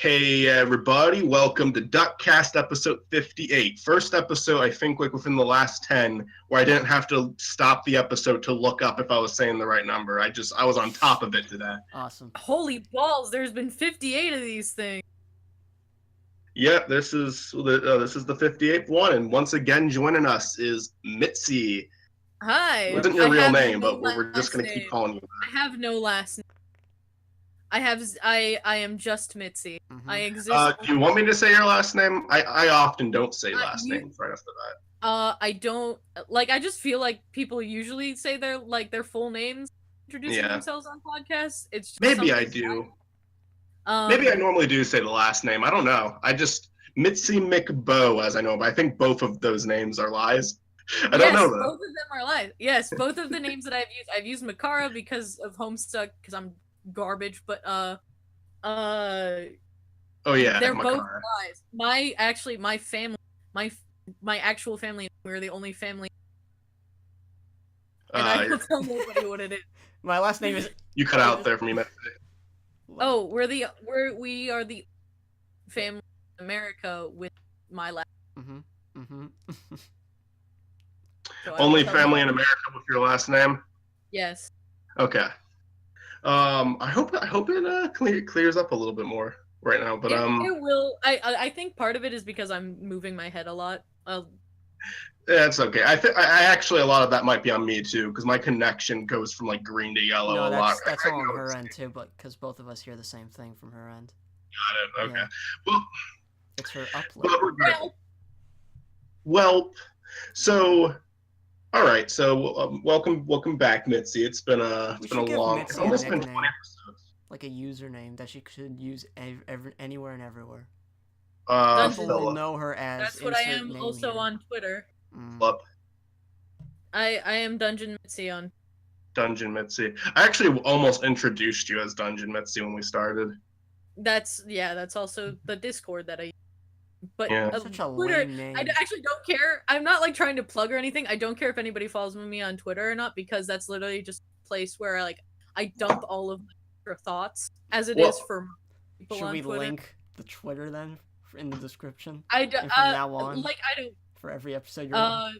Hey everybody, welcome to DuckCast episode 58. First episode, I think, like within the last 10, where I didn't have to stop the episode to look up if I was saying the right number. I was on top of it today. Awesome. Holy balls, there's been 58 of these things. Yep, this is the 58th one, and once again joining us is Mitzy. Hi. It wasn't your real name, no but we're just going to keep calling you that. I have no last name. I am just Mitzy. Mhm. I exist. Do you want me to say your last name? I often don't say last names right off the bat. I don't like. I just feel like people usually say their full names introducing themselves on podcasts. It's just Maybe I do. Maybe I normally do say the last name. I don't know. I just Mitzy McBow, as I know, but I think both of those names are lies. I don't know though. Both of them are lies. Yes, both of the names that I've used Makara because of Homestuck because I'm garbage, but oh yeah, they're Makara. both lies. My family, my actual family, we're the only family, and I don't tell nobody what it is. My last name is. You cut out there for me, Mitzy. Oh, we are the family in America with my last. So Only family in America with your last name? Yes. Okay. I hope it clears up a little bit more right now, but it will. I think part of it is because I'm moving my head a lot. That's okay. I actually a lot of that might be on me too, because my connection goes from like green to yellow a lot. That's all on her end too, but because both of us hear the same thing from her end. Got it. Okay. Yeah. Well, it's her upload. Well, so. All right, so welcome back, Mitzy. It's been a long, Mitzy almost been 20 episodes. Like a username that she could use anywhere and everywhere. People will know her as. That's what I am also here. On Twitter. I am Dungeon Mitzy on. Dungeon Mitzy. I actually almost introduced you as Dungeon Mitzy when we started. That's also the Discord that I. But such a Twitter, lame name. I actually don't care. I'm not like trying to plug or anything. I don't care if anybody follows me on Twitter or not because that's literally just a place where I dump all of my thoughts as it is for people on Twitter. Should we link the Twitter then in the description? And from now on, for every episode you're on.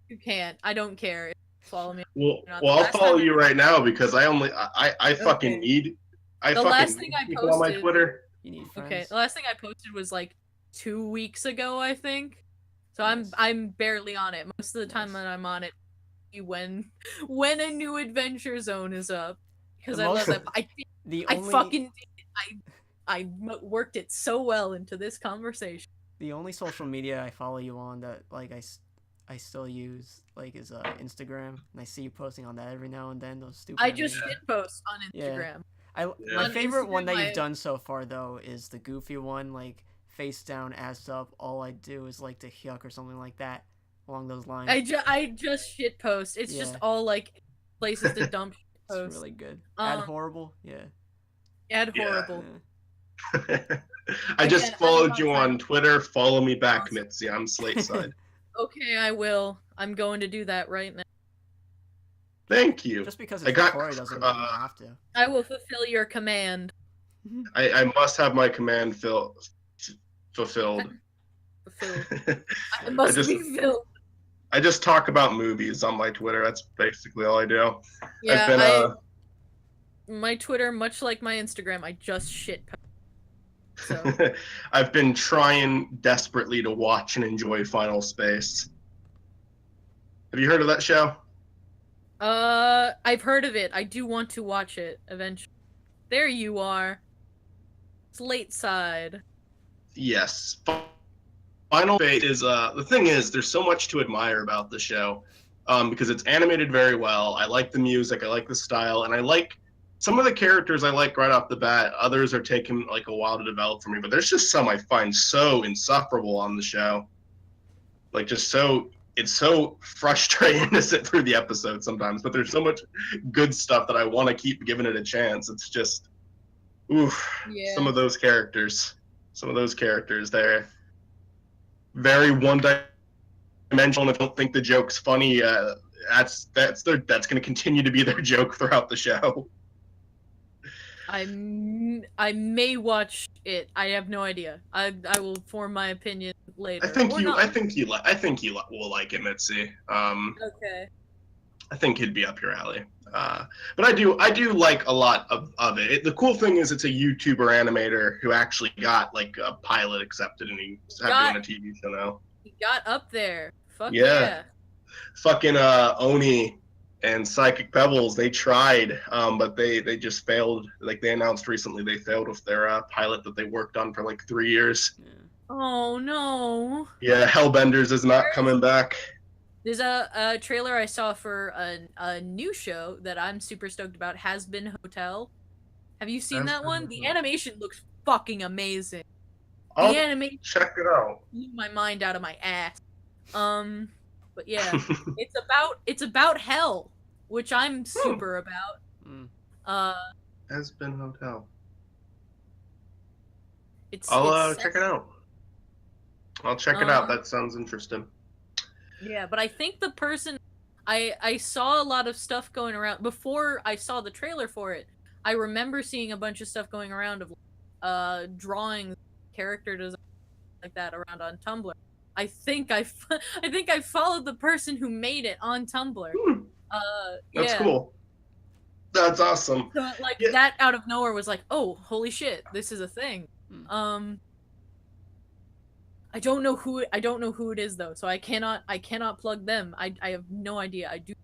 You can't. I don't care. Follow me. Well, I'll follow you right now because I fucking need. The last thing I posted on my Twitter. You need friends. Okay, the last thing I posted was like 2 weeks ago, I think. So I'm barely on it. Most of the time that I'm on it, when a new adventure zone is up, because I love that. I fucking did. I worked it so well into this conversation. The only social media I follow you on that I still use is Instagram, and I see you posting on that every now and then. Those stupid. I just shitpost on Instagram. Yeah. My favorite one that you've done so far though is the goofy one, face down, ass up. All I do is to yuck or something like that, along those lines. I just shit post. It's just all places to dump shit post. It's really good. Add horrible, Add horrible. Yeah. I just followed you on Twitter. Follow me back, Mitzy. I'm Slateside. Okay, I will. I'm going to do that right now. Thank you. Just because it's recorded doesn't mean you have to. I will fulfill your command. I must have my command fulfilled. Fulfilled. I must be filled. I just talk about movies on my Twitter. That's basically all I do. Yeah, my Twitter, much like my Instagram, I just shit post. So. I've been trying desperately to watch and enjoy Final Space. Have you heard of that show? I've heard of it. I do want to watch it eventually. There you are. It's late side. Yes. Final Space is, the thing is, there's so much to admire about the show, because it's animated very well. I like the music, I like the style, and I like some of the characters I like right off the bat. Others are taking a while to develop for me, but there's just some I find so insufferable on the show. It's so frustrating to sit through the episode sometimes, but there's so much good stuff that I want to keep giving it a chance. It's just, some of those characters, they're very one-dimensional, and if I don't think the joke's funny, that's going to continue to be their joke throughout the show. I may watch it. I have no idea. I will form my opinion later. I think you will like it, Mitzy. Okay. I think he'd be up your alley. But I do like a lot of it. The cool thing is it's a YouTuber animator who actually got like a pilot accepted, and he's doing a TV show now. He got up there. Fuck yeah. Fucking Oni and Psychic Pebbles, they tried, but they just failed. Like they announced recently, they failed with their pilot that they worked on for like 3 years. Yeah. Oh no. Yeah, Hellbenders is not coming back. There's a trailer I saw for a new show that I'm super stoked about, Hazbin Hotel. Have you seen that one? The animation looks fucking amazing. I'll check it out. Blew my mind out of my ass. But yeah, it's about hell, which I'm super about. Hazbin Hotel. I'll check it out. I'll check it out. That sounds interesting. Yeah, but I think the person I saw a lot of stuff going around before I saw the trailer for it. I remember seeing a bunch of stuff going around of drawing character design like that around on Tumblr. I think I followed the person who made it on Tumblr. That's cool. That's awesome. So, that out of nowhere was like, oh, holy shit, this is a thing. I don't know who it is though, so I cannot plug them. I have no idea. I do.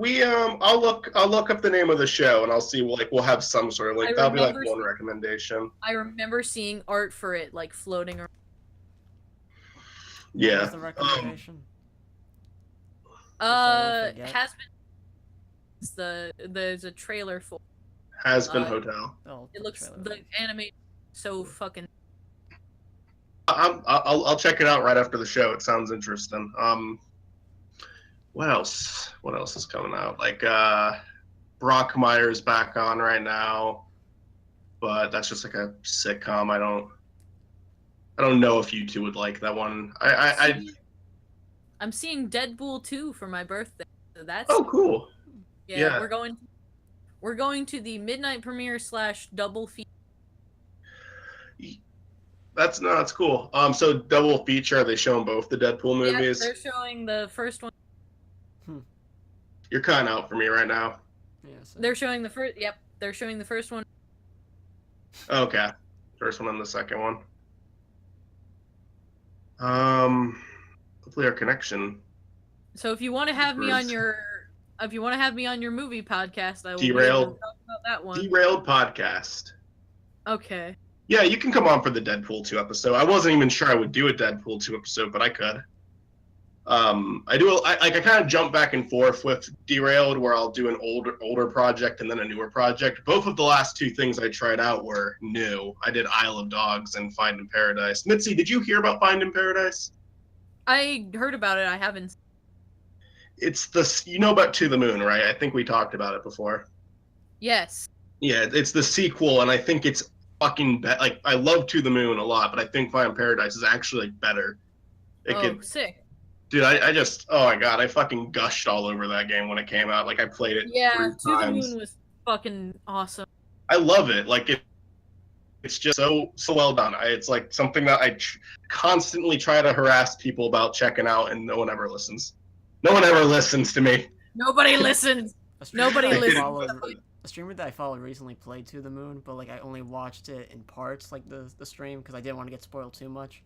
I'll look up the name of the show and I'll see. We'll have some sort of that'll be like one recommendation. I remember seeing art for it floating around. Yeah. What was the recommendation? Has been. There's a trailer for. Hazbin Hotel. It looks the animation so fucking. I'll check it out right after the show. It sounds interesting. What else? What else is coming out? Like Brockmire's back on right now, but that's just like a sitcom. I don't know if you two would like that one. I'm seeing Deadpool 2 for my birthday. So that's cool. Yeah, we're going to the midnight premiere / double feature. That's cool. So double feature. Are they showing both the Deadpool movies? Yeah, they're showing the first one. You're cutting out for me right now. Yeah, so. They're showing the first. Yep, they're showing the first one. Okay, first one and the second one. Hopefully our connection. So if you want to have me on your movie podcast, I will Derailed. talk about that one. Derailed podcast. Okay. Yeah, you can come on for the Deadpool 2 episode. I wasn't even sure I would do a Deadpool 2 episode, but I could. I kind of jump back and forth with Derailed, where I'll do an older project and then a newer project. Both of the last two things I tried out were new. I did Isle of Dogs and Find in Paradise. Mitzy, did you hear about Find in Paradise? I heard about it. I haven't. It's you know about To the Moon, right? I think we talked about it before. Yes. Yeah, it's the sequel, and I think it's fucking I love To the Moon a lot, but I think Find in Paradise is actually better. Sick. Dude, I just, oh my god, I fucking gushed all over that game when it came out. I played it 3 times. To the Moon was fucking awesome. I love it. It's just so well done. It's like something that I constantly try to harass people about checking out, and no one ever listens. No one ever listens to me. Nobody listens. Nobody listens. A streamer that I followed recently played To the Moon, but I only watched it in parts, the stream, because I didn't want to get spoiled too much.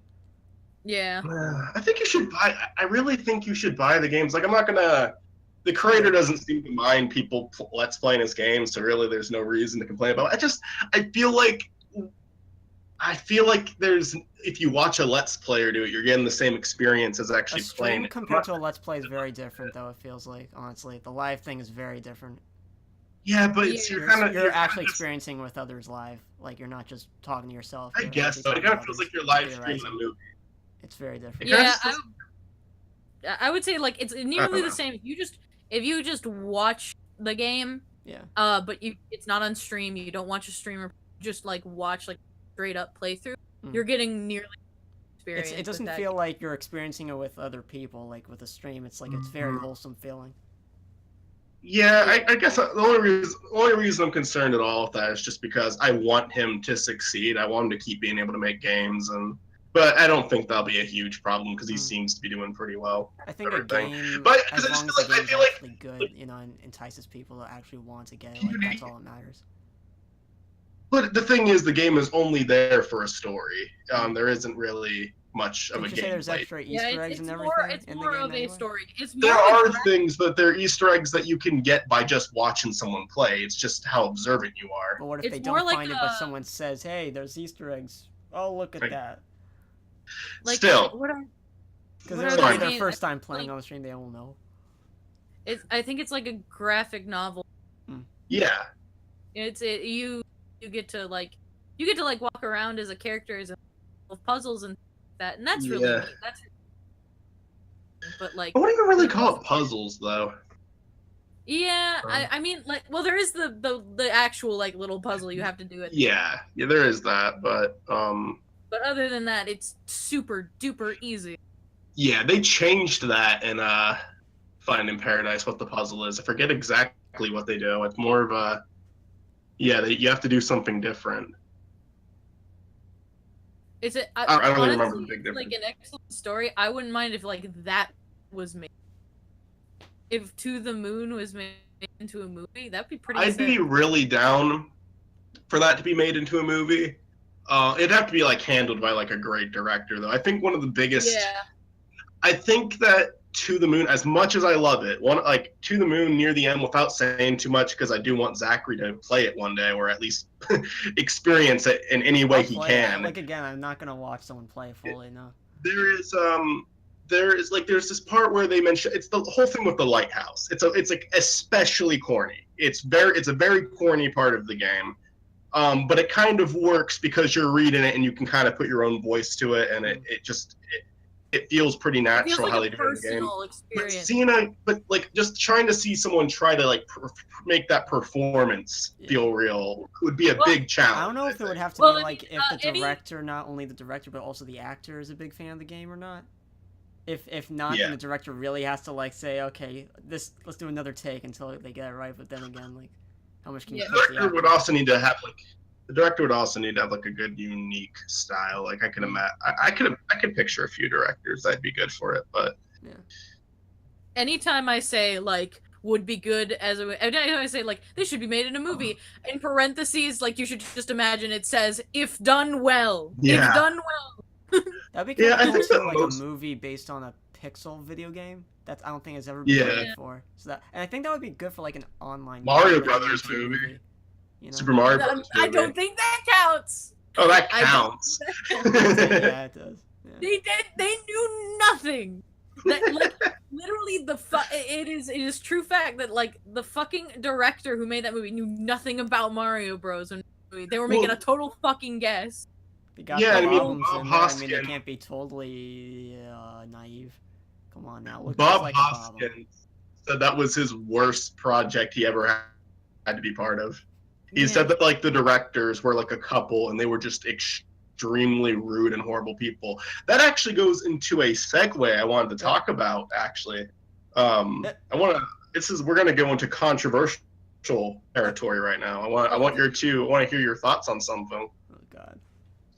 Yeah. I think you should buy. I really think you should buy the games. I'm not gonna. The creator doesn't seem to mind people let's playing his games, so really, there's no reason to complain about it. I feel like there's. If you watch a let's player do it, you're getting the same experience as actually playing it. Compared to a let's play is very different, though. It feels like, honestly, the live thing is very different. Yeah, but you're actually experiencing with others live. You're not just talking to yourself. I guess so. It kind of feels like you're live streaming a movie. It's very different. Yeah, I would say it's nearly the same. If you just watch the game, yeah. But it's not on stream. You don't watch a streamer. Just watch straight up playthrough. You're getting nearly experience. It doesn't feel like you're experiencing it with other people. With a stream, it's it's very wholesome feeling. Yeah, I guess the only reason I'm concerned at all with that is just because I want him to succeed. I want him to keep being able to make games, but I don't think that'll be a huge problem because he seems to be doing pretty well. I think a game, but as long as the game's actually good, you know, and entices people to actually want to get it, like that's all that matters. But the thing is, the game is only there for a story. There isn't really much of a game. There's extra Easter eggs and everything. It's more of a story. There are things, but they're Easter eggs that you can get by just watching someone play. It's just how observant you are. But what if they don't find it, but someone says, "Hey, there's Easter eggs. Oh, look at that." Like, still, because they're their first time playing on the stream, they won't know. I think it's like a graphic novel. Yeah. You get to like walk around as a character as with puzzles and that, and that's really neat. But like, I wouldn't even really call it puzzles though. Yeah, I mean, like, well, there is the actual like little puzzle you have to do it. Yeah, there is that, but other than that, it's super duper easy. Yeah, they changed that in Finding Paradise. What the puzzle is, I forget exactly what they do. It's more of a you have to do something different. Is it? I don't really remember the big difference. Like an excellent story. I wouldn't mind if like that was made. If To the Moon was made into a movie, that'd be pretty. I'd be really down for that to be made into a movie. It'd have to be like handled by like a great director, though. I think one of the biggest. Yeah. I think that To the Moon, as much as I love it, To the Moon near the end, without saying too much, because I do want Zachary to play it one day, or at least experience it in any way he can. Like again, I'm not gonna watch someone play it fully. No. There's this part where they mention it's the whole thing with the lighthouse. It's like especially corny. It's a very corny part of the game. But it kind of works because you're reading it and you can kind of put your own voice to it, and it feels pretty natural how they do it in the game. Experience. But like just trying to see someone try to like make that performance feel real would be a big challenge. I don't know if it would have to be like if the director, not only the director but also the actor, is a big fan of the game or not. If not, then the director really has to like say, okay, let's do another take until they get it right. But then again, like, how much can you? The director would also need to have like a good unique style. Like I could picture a few directors that'd be good for it, but anytime I say like would be good anytime I say like this should be made in a movie, in parentheses, like you should just imagine it says if done well. Yeah. If done well. That'd be kind of cool, like a movie based on a Pixel video game. I don't think it's ever been made before. And I think that would be good for like an online Mario Brothers movie. You know? Super Mario Brothers movie. I don't think that counts. Oh, that counts. Yeah, it does. Yeah. They knew nothing. That, like, literally it is true fact that like the fucking director who made that movie knew nothing about Mario Bros. They were making a total fucking guess. They got problems in there. I mean, they can't be totally naive. Come on now. Bob Hoskins said that was his worst project he ever had to be part of. He said that like the directors were like a couple and they were just extremely rude and horrible people. That actually goes into a segue I wanted to talk about. Actually, we're gonna go into controversial territory right now. I want to hear your thoughts on something. Oh God.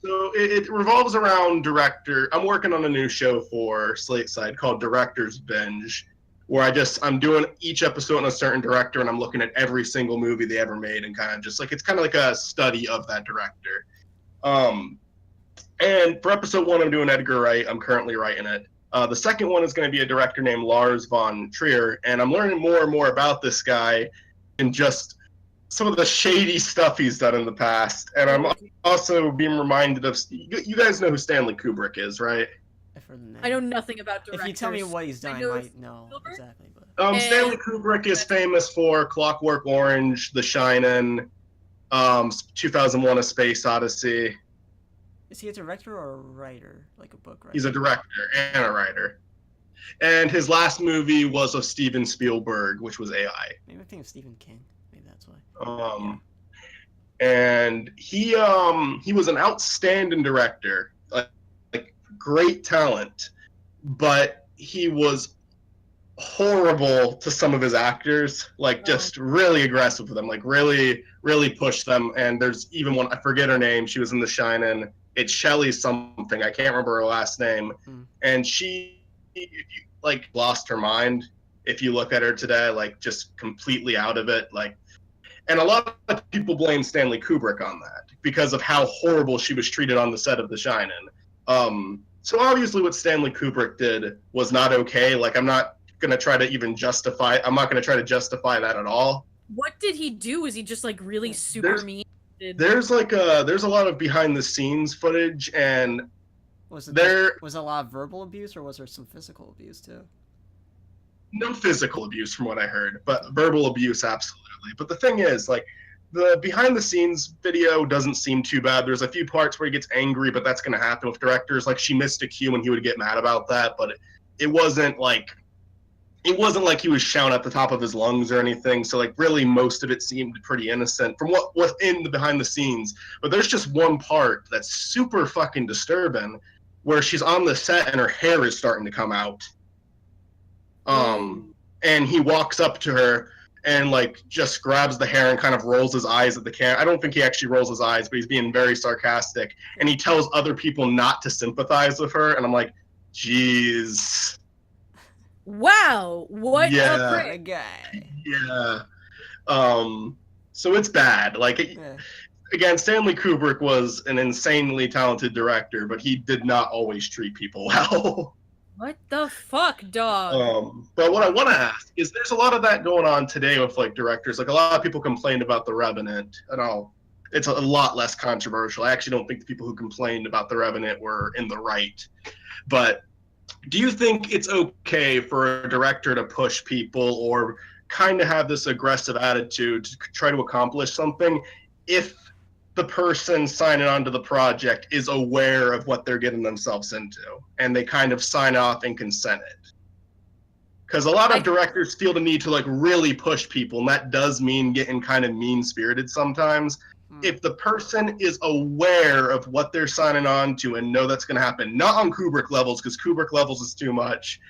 So it revolves around director. I'm working on a new show for Slate Side called Director's Binge, where I'm doing each episode on a certain director, and I'm looking at every single movie they ever made, and kind of just like it's kind of like a study of that director. And for episode 1, I'm doing Edgar Wright. I'm currently writing it. The second one is going to be a director named Lars von Trier, and I'm learning more and more about this guy and just some of the shady stuff he's done in the past. And I'm also being reminded of, you guys know who Stanley Kubrick is, right? I know nothing about directors. If you tell me what he's done, I might know exactly. But Stanley Kubrick is famous for Clockwork Orange, The Shining, 2001: A Space Odyssey. Is he a director or a writer, like a book writer? He's a director and a writer. And his last movie was of Steven Spielberg, which was AI. Maybe I think of Stephen King. Maybe that's why. And he was an outstanding director, like great talent, but he was horrible to some of his actors, like just really aggressive with them, like really, really push them. And there's even one, I forget her name, she was in The Shining. It's Shelly something, I can't remember her last name. And she, like, lost her mind. If you look at her today, like, just completely out of it, like. And a lot of people blame Stanley Kubrick on that because of how horrible she was treated on the set of The Shining. So obviously what Stanley Kubrick did was not okay. Like, I'm not going to try to even justify, I'm not going to try to justify that at all. What did he do? Was he just like really super mean? There's a lot of behind the scenes footage, and was a lot of verbal abuse, or was there some physical abuse too? No physical abuse from what I heard, but verbal abuse absolutely. But the thing is, like, the behind the scenes video doesn't seem too bad. There's a few parts where he gets angry, but that's going to happen with directors. Like, she missed a cue and he would get mad about that, but it wasn't like he was shouting at the top of his lungs or anything. So, like, really most of it seemed pretty innocent from what was in the behind the scenes. But there's just one part that's super fucking disturbing where she's on the set and her hair is starting to come out. And he walks up to her and, like, just grabs the hair and kind of rolls his eyes at the camera. I don't think he actually rolls his eyes, but he's being very sarcastic. And he tells other people not to sympathize with her. And I'm like, jeez. Wow, what a prick guy. Yeah. So it's bad. Like, again, Stanley Kubrick was an insanely talented director, but he did not always treat people well. What the fuck, dog? But what I want to ask is, there's a lot of that going on today with, like, directors. Like, a lot of people complained about The Revenant, and it's a lot less controversial. I actually don't think the people who complained about The Revenant were in the right. But do you think it's okay for a director to push people or kind of have this aggressive attitude to try to accomplish something if the person signing on to the project is aware of what they're getting themselves into and they kind of sign off and consent it? Because a lot of directors feel the need to, like, really push people, and that does mean getting kind of mean-spirited sometimes. If the person is aware of what they're signing on to and know that's going to happen, not on Kubrick levels, because Kubrick levels is too much,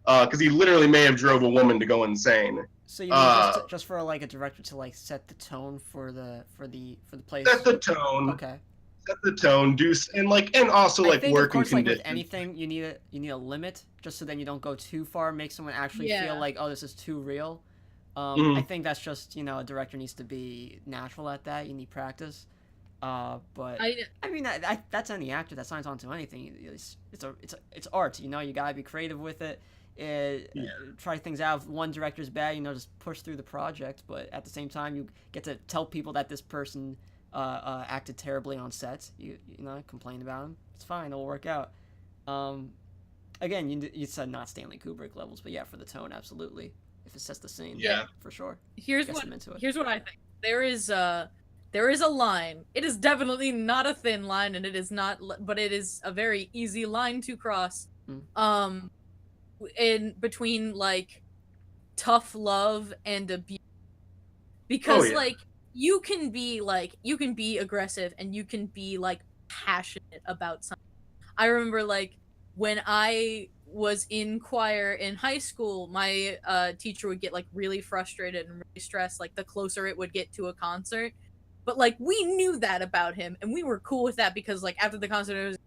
because he literally may have drove a woman to go insane. So you mean just for, like, a director to, like, set the tone for the place? Set the tone. Okay. Set the tone. And also, like, working of course, conditions. like with anything, you need a limit, just so then you don't go too far, make someone actually feel like, oh, this is too real. I think that's just, a director needs to be natural at that. You need practice. But I mean that's any actor that signs on to anything. It's art. You gotta be creative with it. Try things out. If one director's bad, just push through the project. But at the same time, you get to tell people that this person acted terribly on set. You complain about him. It's fine. It'll work out. Again, you said not Stanley Kubrick levels, but yeah, for the tone, absolutely. If it sets the scene, for sure. Here's what I think. There is a line. It is definitely not a thin line, and it is not, but it is a very easy line to cross. In between, like, tough love and abuse, because like you can be aggressive and you can be, like, passionate about something. I remember, like, when I was in choir in high school, my teacher would get, like, really frustrated and really stressed, like, the closer it would get to a concert. But, like, we knew that about him, and we were cool with that because, like, after the concert, it was,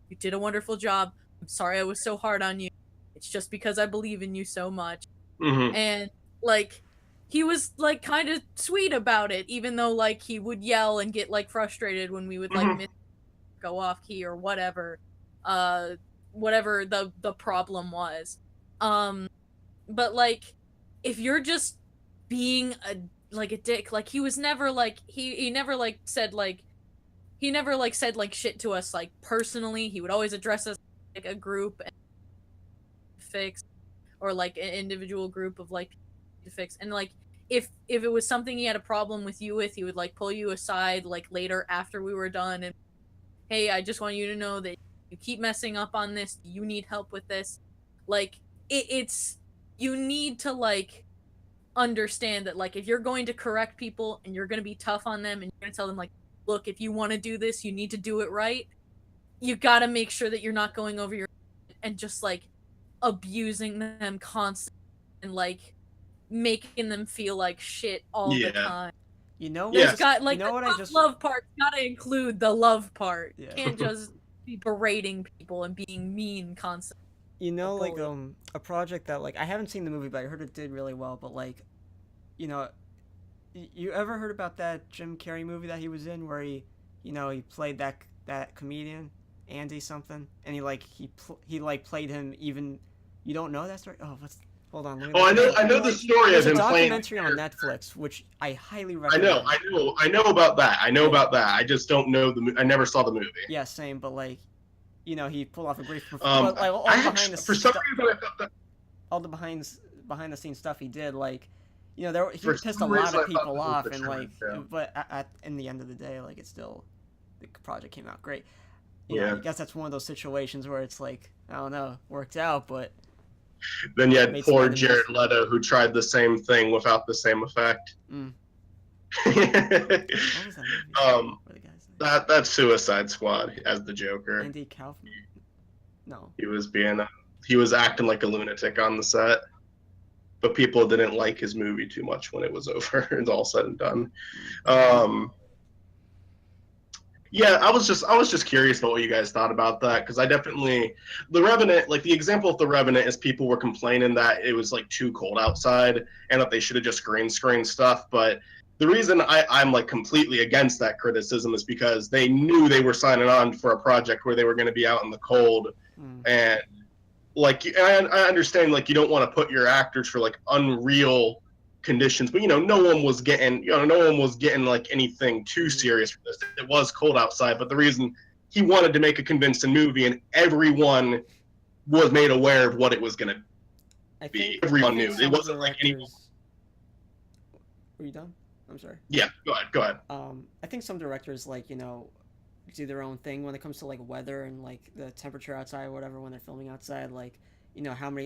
you did a wonderful job. I'm sorry I was so hard on you. It's just because I believe in you so much. And, like, he was, like, kind of sweet about it, even though, like, he would yell and get, like, frustrated when we would, like, go off key or whatever. Whatever the problem was. But, like, if you're just being a dick, like, he was never, like, he never, like, said, like, shit to us, like, personally. He would always address us like a group and fix, or, like, an individual group of, like, to fix. And, like, if it was something he had a problem with you with, he would, like, pull you aside, like, later after we were done and, hey, I just want you to know that you keep messing up on this. You need help with this. Like, it's you need to, like, understand that, like, if you're going to correct people and you're going to be tough on them and you're going to tell them, like, look, if you want to do this, you need to do it right. You got to make sure that you're not going over your and just, like, abusing them constantly. and like making them feel like shit all the time. You know, yes. Got like you know the what I just love part gotta include the love part. Yeah. Can't just be berating people and being mean constantly. You know, like a project that like I haven't seen the movie, but I heard it did really well. But like, you know, you ever heard about that Jim Carrey movie that he was in where he played that comedian Andy something, and he played him even. You don't know that story? Oh, hold on. Let me I know the story of him playing. There's a documentary on Netflix which I highly recommend. I know about that. About that. I just don't know I never saw the movie. Yeah, same. But like, he pulled off a great performance. All the behind the scenes stuff he did, like, he pissed a lot of people off, and like, but in the end of the day, like, the project came out great. I guess that's one of those situations where it's like, I don't know, worked out, but then you had poor Jared Leto who tried the same thing without the same effect. What was that movie? That's Suicide Squad as the Joker. Andy Kaufman. No. He was acting like a lunatic on the set, but people didn't like his movie too much when it was over and all said and done. Yeah, I was just curious about what you guys thought about that, because I definitely, The Revenant, like the example of The Revenant is people were complaining that it was like too cold outside and that they should have just green screened stuff. But the reason I'm like completely against that criticism is because they knew they were signing on for a project where they were going to be out in the cold, and like I understand like you don't want to put your actors for like unreal conditions, but no one was getting like anything too serious for this. It was cold outside, but the reason he wanted to make a convincing movie and everyone was made aware of what it was going to be. Everyone knew. It wasn't like any. Were you done? I'm sorry. Yeah, go ahead. I think some directors do their own thing when it comes to like weather and like the temperature outside or whatever when they're filming outside. Like,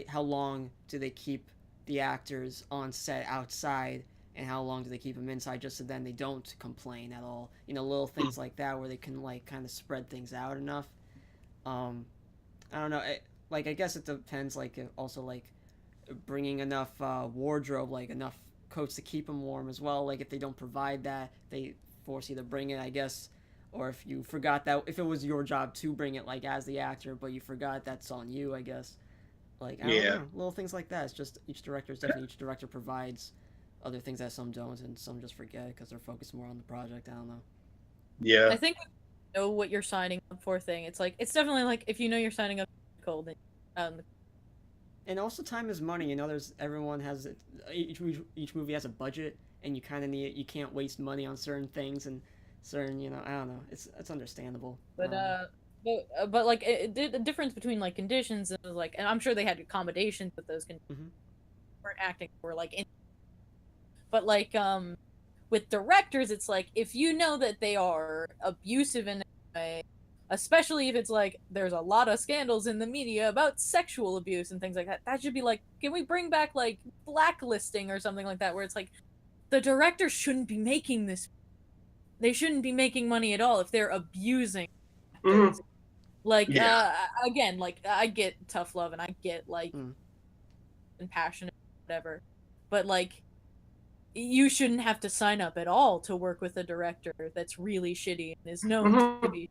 how long do they keep the actors on set outside, and how long do they keep them inside, just so then they don't complain at all. Little things like that where they can like kind of spread things out enough. I don't know. I guess it depends. Like, also like bringing enough wardrobe, like enough coats to keep them warm as well. Like if they don't provide that, they force you to bring it, I guess. Or if you forgot that, if it was your job to bring it, like as the actor, but you forgot, that's on you, I guess. Like, I don't know, little things like that. It's just each director provides other things that some don't, and some just forget because they're focused more on the project. I don't know. Yeah. I think know what you're signing up for thing. It's like, it's definitely like if you know you're signing up for cold, then, and also time is money. Everyone has each movie has a budget, and you kind of you can't waste money on certain things and certain, I don't know. It's understandable. But like the difference between like conditions and like, and I'm sure they had accommodations with those conditions. Weren't acting for like, but like with directors, it's like if you know that they are abusive in a way, especially if it's like there's a lot of scandals in the media about sexual abuse and things like that. That should be like, can we bring back like blacklisting or something like that, where it's like the director shouldn't be making this. They shouldn't be making money at all if they're abusing. Like, again, like, I get tough love and I get, like, and passionate, whatever. But, like, you shouldn't have to sign up at all to work with a director that's really shitty and is known to be.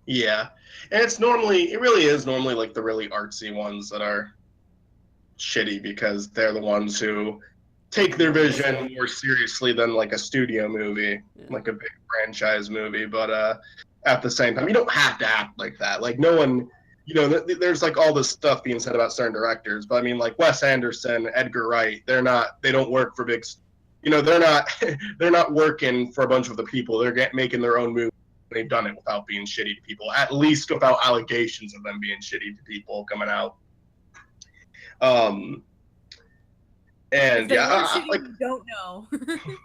Yeah. And it really is normally, like, the really artsy ones that are shitty because they're the ones who take their vision more seriously than, like, a studio movie, like a big franchise movie. But, at the same time, you don't have to act like that. Like, no one, there's like all this stuff being said about certain directors, but I mean, like Wes Anderson, Edgar Wright, they don't work for big, they're not working for a bunch of the people. They're making their own movies. They've done it without being shitty to people, at least without allegations of them being shitty to people coming out. And like, you don't know.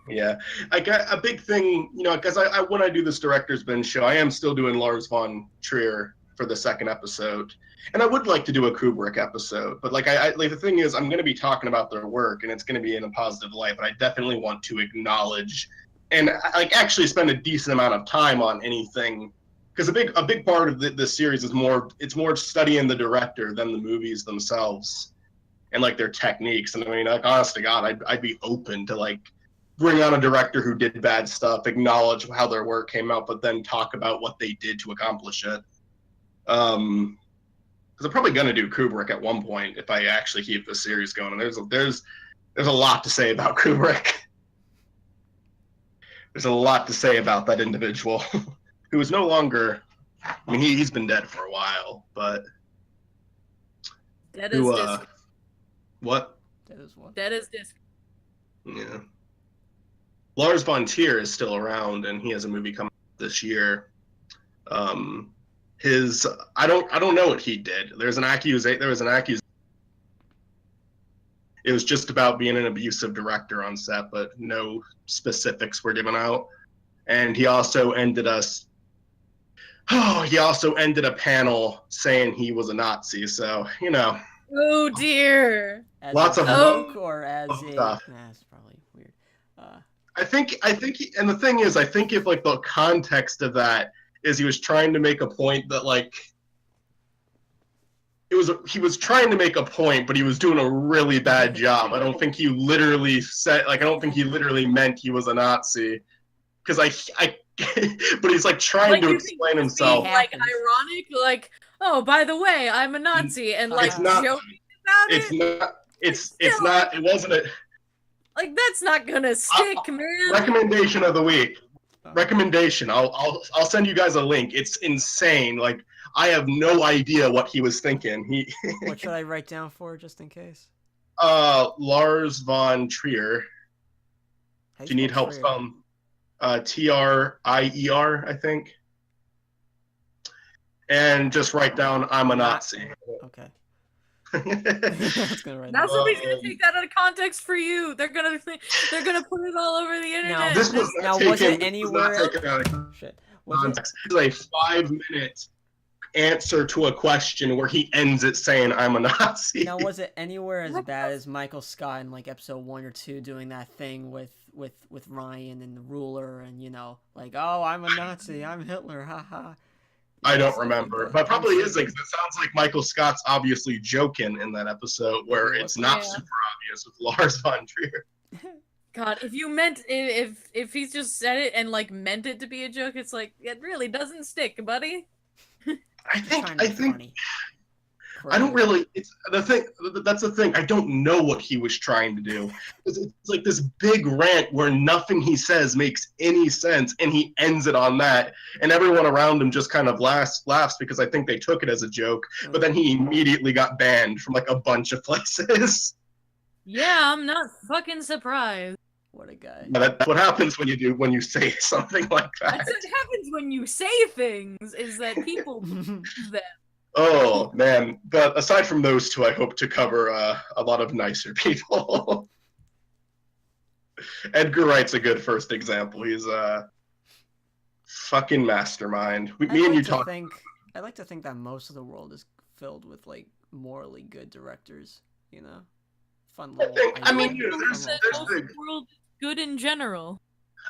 Yeah, I got a big thing, because I when I do this director's binge show, I am still doing Lars von Trier for the second episode, and I would like to do a Kubrick episode, but like like the thing is, I'm going to be talking about their work, and it's going to be in a positive light, but I definitely want to acknowledge and like actually spend a decent amount of time on anything, because a big part of this series is more studying the director than the movies themselves. and like their techniques. And I mean, like, honest to God, I'd be open to like bring on a director who did bad stuff, acknowledge how their work came out, but then talk about what they did to accomplish it. Because I'm probably gonna do Kubrick at one point if I actually keep this series going. And there's a lot to say about Kubrick. There's a lot to say about that individual who is no longer. I mean, he's been dead for a while, but Dead as disc. What? Dead as what? Dead as disc. Yeah. Lars von Trier is still around, and he has a movie coming out this year. I don't know what he did. There was an accusation. It was just about being an abusive director on set, but no specifics were given out. And he also ended a panel saying he was a Nazi. So, you know. Oh dear. As lots a of joke or as a stuff. that's probably weird. I think, and the thing is, I think if like the context of that is he was trying to make a point that like he was trying to make a point, but he was doing a really bad job. I don't think he literally meant he was a Nazi, because but he's like trying to explain himself. Like ironic, like, oh, by the way, I'm a Nazi, and like joking about it. It wasn't a. Like, that's not gonna stick, man. Recommendation of the week. Recommendation. I'll send you guys a link. It's insane. Like, I have no idea what he was thinking. What should I write down for, just in case? Lars von Trier. Do you need help spelling? Trier, I think. And just write down, I'm a Nazi. Okay. Now somebody's gonna take that out of context for you. They're gonna put it all over the internet. Was it anywhere? Shit. Context. It's a 5-minute answer to a question where he ends it saying, "I'm a Nazi." Now, was it anywhere as bad as Michael Scott in like episode 1 or 2 doing that thing with Ryan and the ruler and, you know, like, oh, I'm a Nazi, I'm Hitler, haha. I don't remember, but probably is, because it sounds like Michael Scott's obviously joking in that episode where it's not super obvious with Lars von Trier. God, if he's just said it and like meant it to be a joke, it's like, it really doesn't stick, buddy. I think I don't really. It's the thing. That's the thing. I don't know what he was trying to do. It's like this big rant where nothing he says makes any sense, and he ends it on that, and everyone around him just kind of laughs because I think they took it as a joke. But then he immediately got banned from like a bunch of places. Yeah, I'm not fucking surprised. What a guy. That's what happens when you say something like that. That's what happens when you say things, is that people believe them. Oh, man. But aside from those two, I hope to cover a lot of nicer people. Edgar Wright's a good first example. He's a fucking mastermind. I like to think that most of the world is filled with, like, morally good directors, you know? Fun little... There's the world is good in general.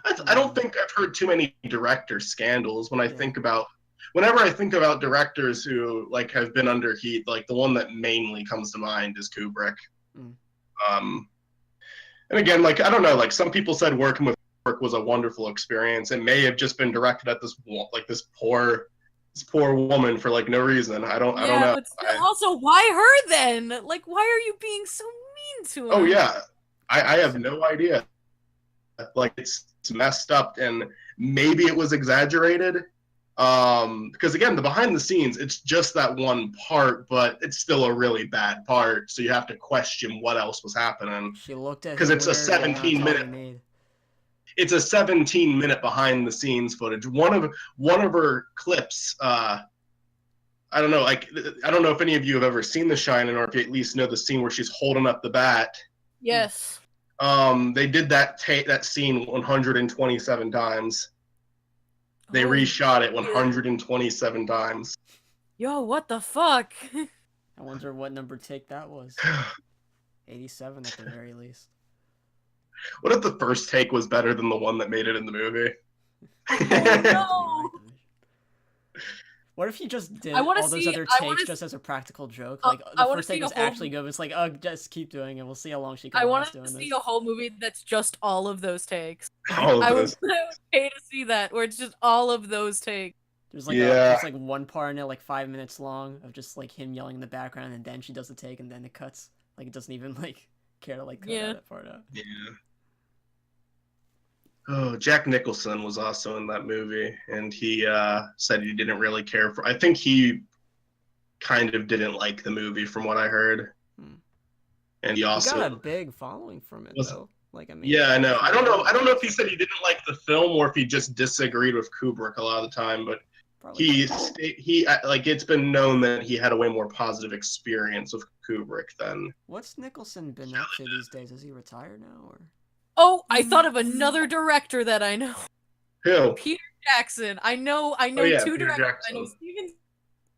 I don't think I've heard too many director scandals when I think about... Whenever I think about directors who like have been under heat, like the one that mainly comes to mind is Kubrick. And again, like, I don't know, like some people said working with Kubrick was a wonderful experience. It may have just been directed at this poor woman for like no reason. I don't know. But still, also, why her then? Like, why are you being so mean to her? Oh yeah, I have no idea. Like, it's messed up, and maybe it was exaggerated. Because again, the behind the scenes, it's just that one part, but it's still a really bad part. So you have to question what else was happening. She looked at because it's a 17-minute. It's a 17-minute behind the scenes footage. One of her clips. I don't know. Like, I don't know if any of you have ever seen The Shining, or if you at least know the scene where she's holding up the bat. Yes. They did that scene 127 times. They reshot it 127 times. Yo, what the fuck? I wonder what number take that was. 87 at the very least. What if the first take was better than the one that made it in the movie? Oh, no! What if he just did I all wanna those see- other I takes wanna just as a practical joke? I Like the wanna first take see a was whole actually good. It's like, oh, just keep doing it. We'll see how long she can I last want doing to see this. a whole movie that's just all of those takes. All of I would this. pay to see that, where it's just all of those takes. There's like Yeah. there's like one part in it like 5 minutes long of just like him yelling in the background, and then she does the take, and then it cuts. Like it doesn't even like care to like cut Yeah. that part out. Yeah. Oh, Jack Nicholson was also in that movie, and he said he didn't really care for. I think he kind of didn't like the movie, from what I heard. And he also He got a big following from it though. Like I mean. Yeah, I know. I don't know if he said he didn't like the film or if he just disagreed with Kubrick a lot of the time, but Probably. he like it's been known that he had a way more positive experience with Kubrick than. What's Nicholson been up to these days? Is he retired now or? Oh, I thought of another director that I know. Who? Peter Jackson. I know Oh, yeah, two Peter directors. Jackson. I know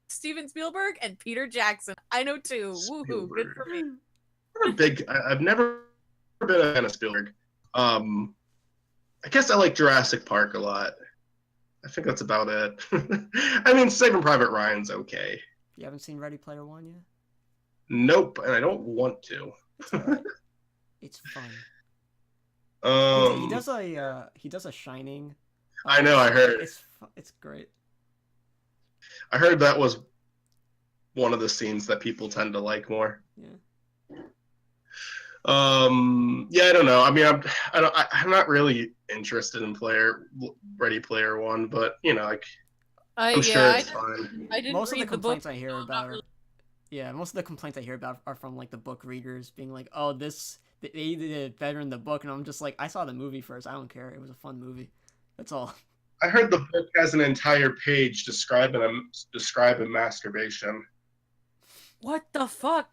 Steven Spielberg and Peter Jackson. I know two. Woohoo! Good for me. I'm a big. I've never been a fan of Spielberg. I guess I like Jurassic Park a lot. I think that's about it. I mean, Saving Private Ryan's okay. You haven't seen Ready Player One yet? Nope, and I don't want to. It's alright. It's fun. He does a Shining. I know. I heard. It's great. I heard that was one of the scenes that people tend to like more. Yeah. Yeah, I don't know. I mean, I'm not really interested in Ready Player One, but you know, like I'm sure it's fine. I didn't Most of the read the book. complaints I hear about are, yeah, most of the complaints I hear about are from like the book readers being like, oh, they did it better in the book, and I'm just like, I saw the movie first. I don't care. It was a fun movie. That's all. I heard the book has an entire page describing masturbation. What the fuck?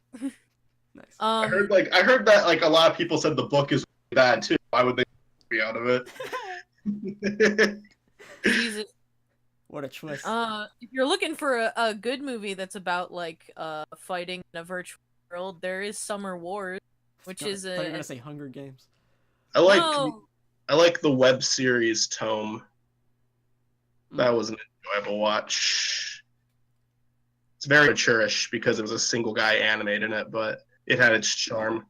Nice. I heard that like a lot of people said the book is bad too. Why would they be out of it? Jesus. What a twist. If you're looking for a good movie that's about like fighting in a virtual world, there is Summer Wars, which is I thought you were gonna say Hunger Games. I like the web series Tome. That was an enjoyable watch. It's very mature-ish because it was a single guy animating it, but it had its charm.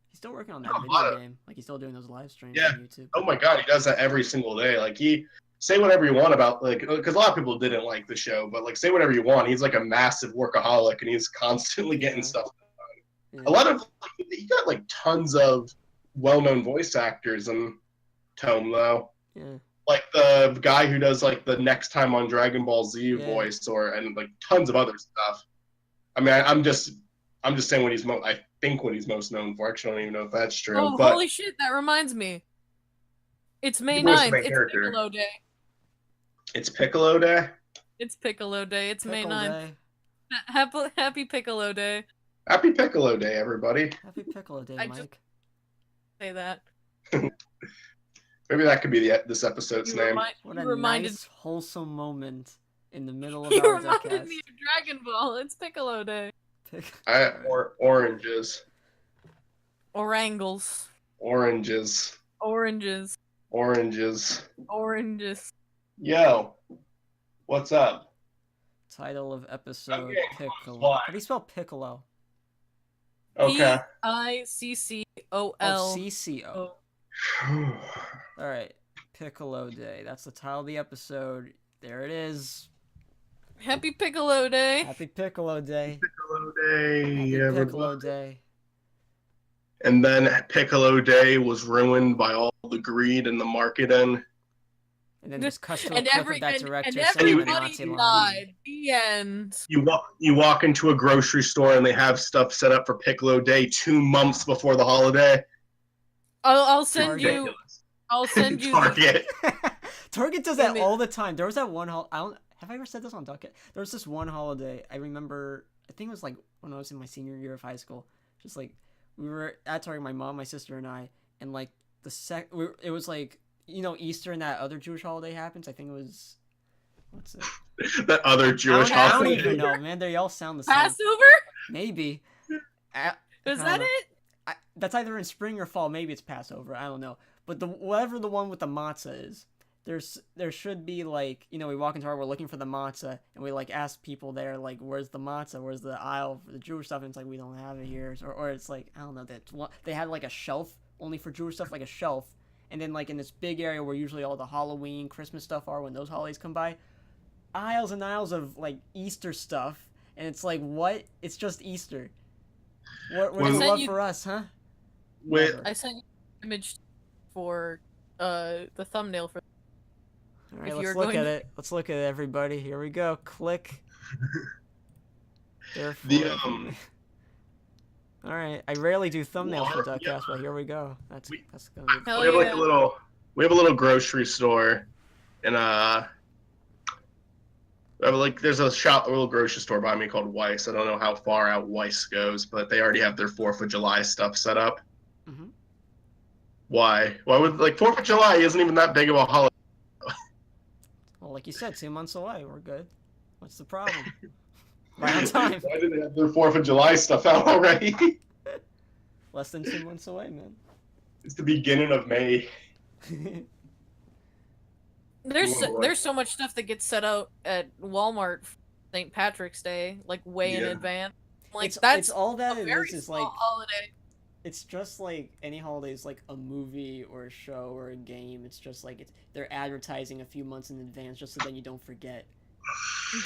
He's still working on that video game. Like he's still doing those live streams on YouTube. Oh my god, he does that every single day. Like he say whatever you want about like because a lot of people didn't like the show, but like say whatever you want. He's like a massive workaholic and he's constantly getting stuff done. Yeah. A lot of he got like tons of well-known voice actors in Tome though. Yeah. Like the guy who does like the next time on Dragon Ball Z voice and like tons of other stuff. I mean, I'm just saying what I think what he's most known for. Actually, I don't even know if that's true. Oh, but holy shit! That reminds me. It's May 9th. It's Piccolo Day. It's Piccolo Day? It's Piccolo Day. It's May Pickle 9th. Day. Happy Piccolo Day. Happy Piccolo Day, everybody. Happy Piccolo Day, I Mike. just say that. Maybe that could be this episode's name. What a nice, wholesome moment in the middle of You our reminded DuckCast. me of Dragon Ball. It's Piccolo Day. Oranges. Orangles. Oranges. Oranges. Oranges. Oranges. Yo, what's up? Title of episode Piccolo. Why? How do you spell Piccolo? Okay. Piccolo. Oh, CCO. Alright. Piccolo Day. That's the title of the episode. There it is. Happy Piccolo Day. Happy Piccolo Day. Piccolo Day. Happy Piccolo Day. And then Piccolo Day was ruined by all the greed and the marketing. And then just cuts to a and clip of that director and saying the everybody Nazi line. died. The end. You walk into a grocery store and they have stuff set up for Piccolo Day 2 months before the holiday. I'll send you. I'll send you. Target. Target does that all the time. There was that one have I ever said this on DuckCast? There was this one holiday I remember. I think it was like when I was in my senior year of high school. Just like we were at Target, my mom, my sister, and I, and like it was like, you know, Easter and that other Jewish holiday happens. I think it was, what's it? That other Jewish holiday. I don't even know, man. They all sound the same. Passover? Maybe. Is that it? That's either in spring or fall. Maybe it's Passover. I don't know. But whatever the one with the matzah is, there should be like, you know, we walk into our, we're looking for the matzah, and we like ask people there like, where's the matzah, where's the aisle for the Jewish stuff, and it's like, we don't have it here, or it's like, I don't know, that they had like a shelf only for Jewish stuff, like a shelf, and then like in this big area where usually all the Halloween, Christmas stuff are when those holidays come by, aisles and aisles of like Easter stuff, and it's like, what? It's just Easter. What do you love for us, huh? Wait, I sent you an image for the thumbnail for. All right, let's look at it. Let's look at it, everybody. Here we go. Click. All right, I rarely do thumbnails for DuckCast, but here we go. That's gonna be. We have like a little grocery store, and there's a little grocery store by me called Weiss. I don't know how far out Weiss goes, but they already have their 4th of July stuff set up. Mm-hmm. Why? Why would, like, 4th of July isn't even that big of a holiday? Well, like you said, 2 months away. We're good. What's the problem? Right on time. Why did they have their 4th of July stuff out already? Less than 2 months away, man. It's the beginning of May. There's so much stuff that gets set out at Walmart for St. Patrick's Day, like way in advance. Like it's all that a it very is small like holiday. It's just like any holiday is like a movie or a show or a game. It's just like they're advertising a few months in advance just so then you don't forget.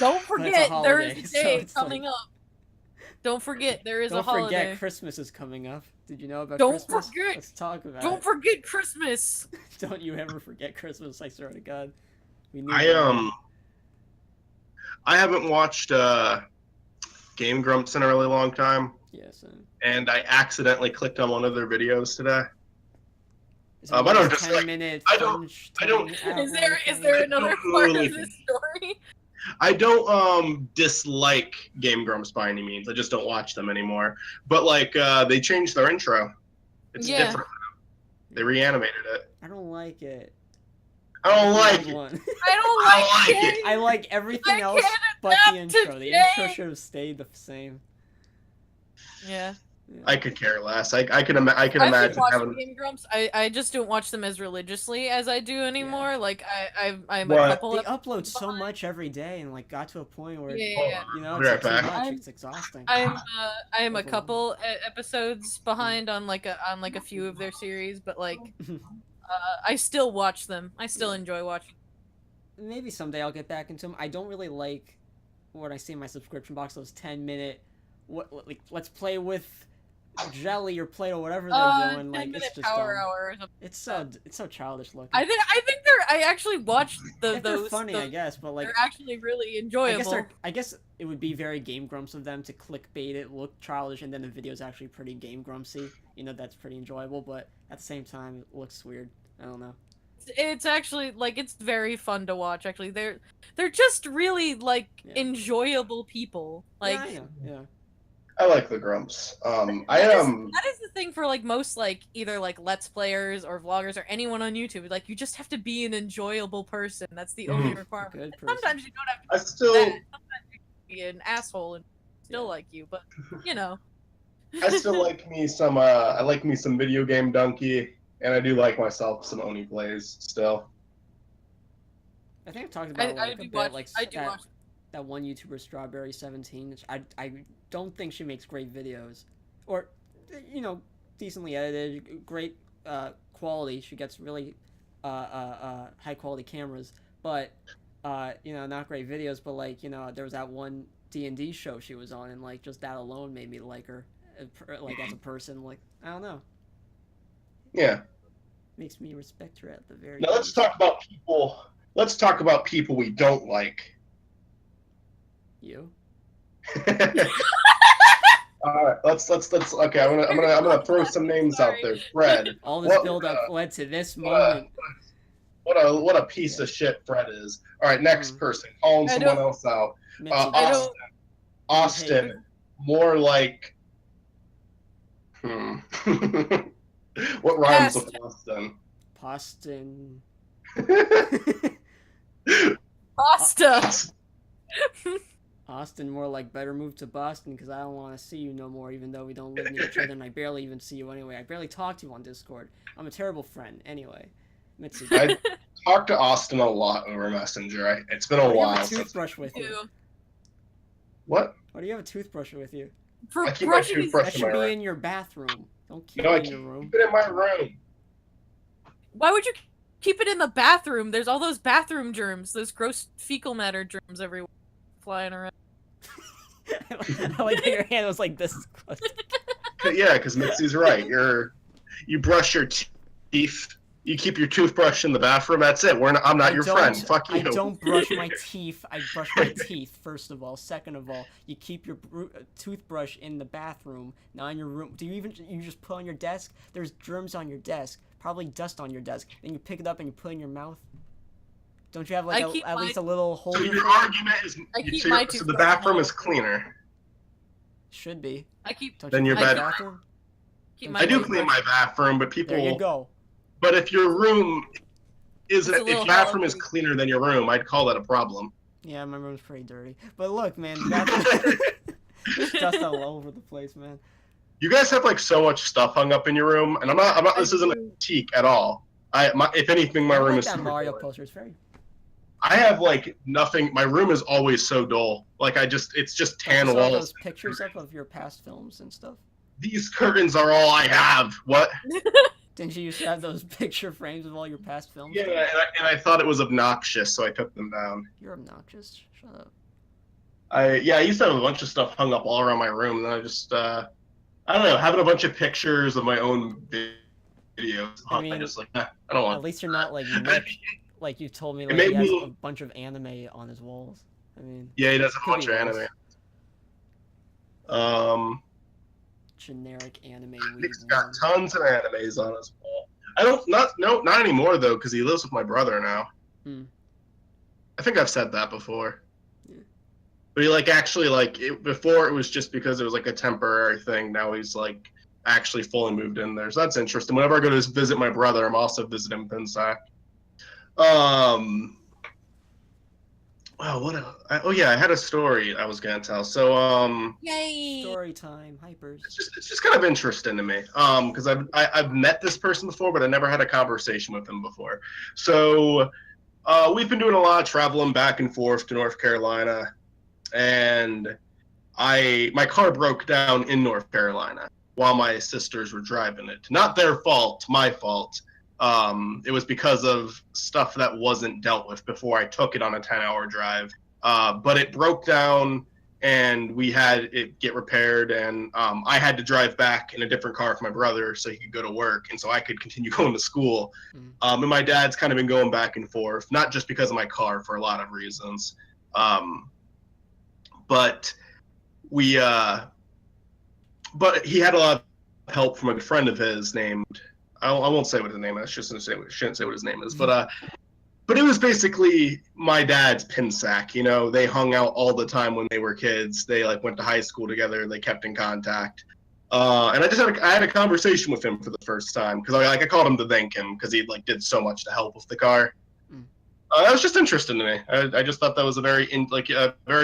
Don't forget there is a day so coming up. Don't forget there is a holiday. Don't forget Christmas is coming up. Did you know about Don't Christmas? Forget. Let's talk about Don't forget Christmas. Don't you ever forget Christmas, I swear to God. I haven't watched Game Grumps in a really long time. Yes. And I accidentally clicked on one of their videos today. I don't just 10 minutes. I don't. Is there another part of this story? I don't dislike Game Grumps by any means. I just don't watch them anymore. But like they changed their intro. It's different. They reanimated it. I don't like it. I don't like it. I don't like it. I like everything else but the intro. The intro should have stayed the same. Yeah. I could care less. I can imagine having Game Grumps. I just don't watch them as religiously as I do anymore. Yeah. Like I'm a couple. They upload so much every day, and like got to a point where you know it's too much. It's exhausting. I'm a couple episodes behind on like a few of their series, but like I still watch them. I still enjoy watching. Maybe someday I'll get back into them. I don't really like what I see in my subscription box. Those 10-minute, like let's play with jelly or Play-Doh, whatever they're doing. Like it's just Power Hour. It's so childish looking. I think I actually watched those. They're funny, I guess, but like they're actually really enjoyable. I guess it would be very Game Grumps of them to clickbait it, look childish, and then the video's actually pretty Game Grumpsy. You know, that's pretty enjoyable, but at the same time, it looks weird. I don't know. It's actually like it's very fun to watch. Actually, they're just really like enjoyable people. Like yeah. I like the Grumps. That is the thing for like most like either like Let's Players or vloggers or anyone on YouTube. Like you just have to be an enjoyable person. That's the only requirement. Sometimes you don't have to. Sometimes you can be an asshole and still like you, but you know. I still like me some. I like me some video game donkey, and I do like myself some Oni plays still. I think I've talked about that one YouTuber, Strawberry17. Which I don't think she makes great videos, or you know, decently edited, great quality. She gets really high quality cameras, but you know, not great videos. But like, you know, there was that one D&D show she was on, and like just that alone made me like her, like as a person. Like I don't know. Yeah. Makes me respect her at the very. Now let's talk about people. Let's talk about people we don't like. You. All right, let's. Okay, I'm gonna throw some names out there. Fred. All this build-up led to this moment. What a piece of shit Fred is. All right, next person. Calling someone else out. Austin. More like. What rhymes with Austin? Poston. Pasta. Austin, more like better move to Boston because I don't want to see you no more, even though we don't live near each other and I barely even see you anyway. I barely talk to you on Discord. I'm a terrible friend. Anyway. Mitzy. I talked to Austin a lot over Messenger. It's been a Why do you while have a since. toothbrush with you? What? Why do you have a toothbrush with you? For I keep my brushing his- toothbrush That in should my be room. in your bathroom. Don't keep No, I it in keep your room. it in my room. Why would you keep it in the bathroom? There's all those bathroom germs, those gross fecal matter germs everywhere flying around. I like how your hand was like this close. Yeah, because Mitzy's right. You brush your teeth. You keep your toothbrush in the bathroom. That's it. I'm not your friend. Fuck you. I don't brush my teeth. I brush my teeth, first of all. Second of all, you keep your toothbrush in the bathroom, not in your room. You just put on your desk? There's germs on your desk. Probably dust on your desk. Then you pick it up and you put it in your mouth. Don't you have like at least a little holder? So your argument is so the bathroom is cleaner. Should be. Than your bed. Bathroom? I do clean my bathroom, but people. There you go. But if your room if your bathroom is cleaner than your room, I'd call that a problem. Yeah, my room's pretty dirty. But look, man, there's dust all over the place, man. You guys have like so much stuff hung up in your room, and I'm not. This isn't a critique at all. If anything, my room is. That Mario poster is very. I have like nothing. My room is always so dull. Like it's just tan walls. Those pictures up of your past films and stuff. These curtains are all I have. What? Didn't you used to have those picture frames of all your past films? Yeah, and I thought it was obnoxious, so I took them down. You're obnoxious. Shut up. I used to have a bunch of stuff hung up all around my room, and then I just I don't know, having a bunch of pictures of my own videos. I just like, I don't want. At least you're not like Nick, like you told me. Like he has a bunch of anime on his walls. I mean. Yeah, he does a bunch of anime. Generic anime. He's got tons of animes on his wall. Not anymore though, because he lives with my brother now. I think I've said that before. Yeah. But he before it was just because it was like a temporary thing. Now he's like actually fully moved in there, so that's interesting. Whenever I go to visit my brother, I'm also visiting Pinsack. Wow, I had a story I was gonna tell. So Yay! Story time, hypers. It's just kind of interesting to me. Because I've met this person before, but I never had a conversation with him before. So we've been doing a lot of traveling back and forth to North Carolina, and my car broke down in North Carolina while my sisters were driving it. Not their fault, my fault. It was because of stuff that wasn't dealt with before I took it on a 10-hour drive. But it broke down, and we had it get repaired, and I had to drive back in a different car for my brother so he could go to work, and so I could continue going to school. And my dad's kind of been going back and forth, not just because of my car, for a lot of reasons. But he had a lot of help from a friend of his named. I won't say what his name is. I shouldn't say what his name is. But it was basically my dad's Pinsack. You know, they hung out all the time when they were kids. They like went to high school together. They kept in contact. And I had a conversation with him for the first time because I called him to thank him because he like did so much to help with the car. That was just interesting to me. I just thought that was a very